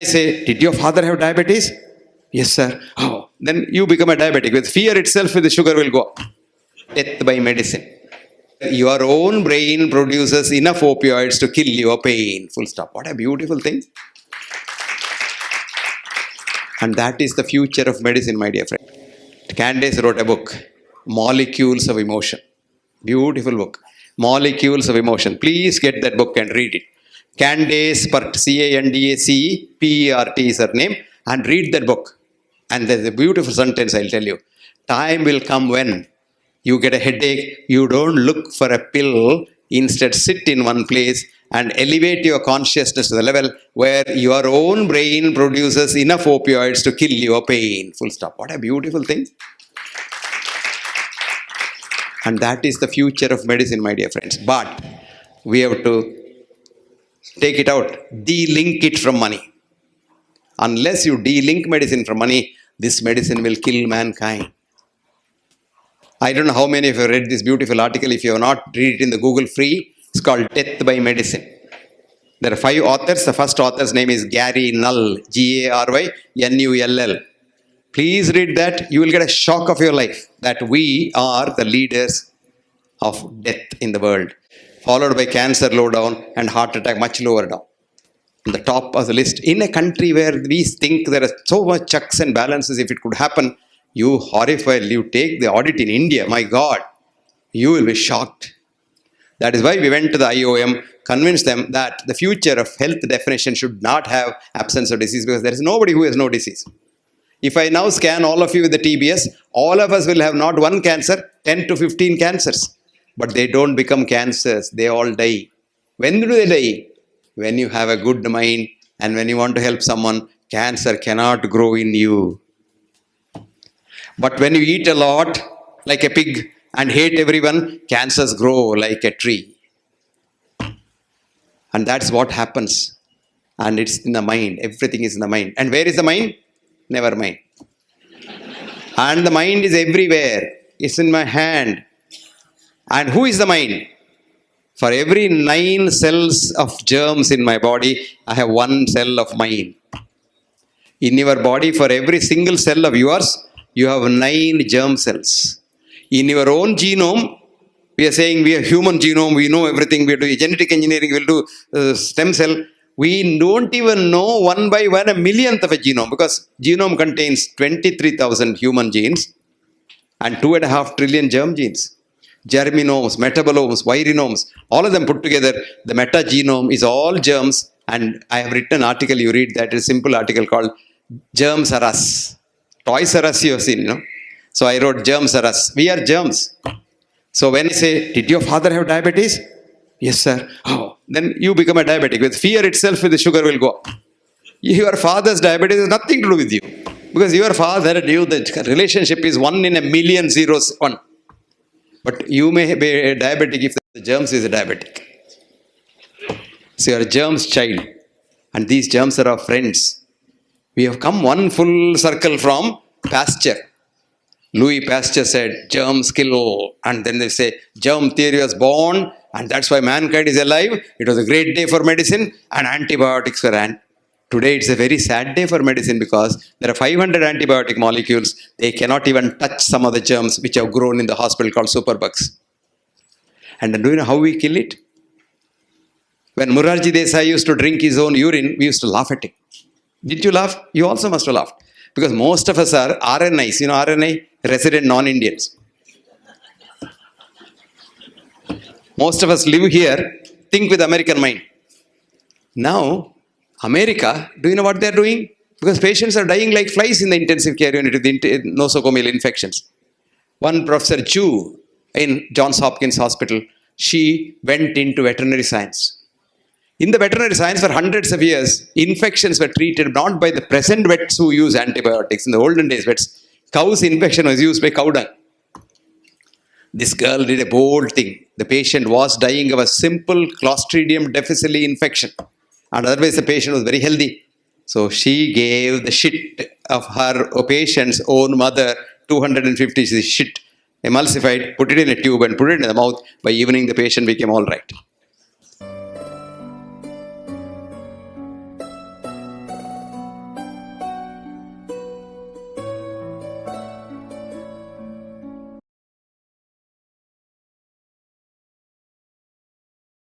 I say, did your father have diabetes? Yes, sir. Oh, then you become a diabetic. With fear itself, the sugar will go up. Death by medicine. Your own brain produces enough opioids to kill your pain. Full stop. What a beautiful thing. And that is the future of medicine, my dear friend. Candace wrote a book, Molecules of Emotion. Beautiful book. Molecules of Emotion. Please get that book and read it. Candace Pert, C-A-N-D-A-C-P-E-R-T is her name. And read that book. And there's a beautiful sentence I'll tell you. Time will come when you get a headache, you don't look for a pill, instead sit in one place and elevate your consciousness to the level where your own brain produces enough opioids to kill your pain. Full stop. What a beautiful thing. And that is the future of medicine, my dear friends. But we have to take it out, de-link it from money. Unless you de-link medicine from money, this medicine will kill mankind. I don't know how many of you have read this beautiful article. If you have not, read it in the Google free. It's called Death by Medicine. There are 5 authors. The first author's name is Gary Null, G-A-R-Y-N-U-L-L. Please read that. You will get a shock of your life that we are the leaders of death in the world. Followed by cancer low down and heart attack much lower down. On the top of the list. In a country where we think there are so much checks and balances, if it could happen, you horrified, you take the audit in India, my God, you will be shocked. That is why we went to the IOM, convinced them that the future of health definition should not have absence of disease, because there is nobody who has no disease. If I now scan all of you with the TBS, all of us will have not one cancer, 10 to 15 cancers. But they don't become cancers, they all die. When do they die? When you have a good mind and when you want to help someone, cancer cannot grow in you. But when you eat a lot, like a pig, and hate everyone, cancers grow like a tree. And that's what happens. And it's in the mind. Everything is in the mind. And where is the mind? Never mind. And the mind is everywhere. It's in my hand. And who is the mind? For every 9 cells of germs in my body, I have 1 cell of mine. In your body, for every single cell of yours, you have 9 germ cells. In your own genome, we are saying we have human genome, we know everything, we do genetic engineering, we'll do stem cell. We don't even know one by one a millionth of a genome, because genome contains 23,000 human genes and 2.5 trillion germ genes. Germinomes, metabolomes, virinomes, all of them put together, the metagenome is all germs. And I have written an article, you read that, it's a simple article called Germs Are Us. Toys R Us you have seen, So I wrote Germs Are Us. We are germs. So when I say, did your father have diabetes? Yes, sir. Oh, then you become a diabetic. With fear itself, the sugar will go up. Your father's diabetes has nothing to do with you. Because your father knew the relationship is 1 in a million zeros, 1. But you may be a diabetic if the germs is a diabetic. So you are a germ's child. And these germs are our friends. We have come one full circle from Pasteur. Louis Pasteur said, germs kill. And then they say, germ theory was born, and that's why mankind is alive. It was a great day for medicine, and antibiotics were Today it's a very sad day for medicine, because there are 500 antibiotic molecules. They cannot even touch some of the germs which have grown in the hospital called superbugs. And do you know how we kill it? When Morarji Desai used to drink his own urine, we used to laugh at him. Did you laugh? You also must have laughed. Because most of us are RNIs. You know RNI? Resident non-Indians. Most of us live here, think with American mind. Now, America, do you know what they are doing? Because patients are dying like flies in the intensive care unit with nosocomial infections. One Professor Chu in Johns Hopkins Hospital, she went into veterinary science. In the veterinary science, for hundreds of years, infections were treated not by the present vets who use antibiotics. In the olden days, cow's infection was used by cow dung. This girl did a bold thing. The patient was dying of a simple Clostridium difficile infection. And otherwise, the patient was very healthy. So she gave the shit of her patient's own mother, 250 shit, emulsified, put it in a tube and put it in the mouth. By evening, the patient became all right.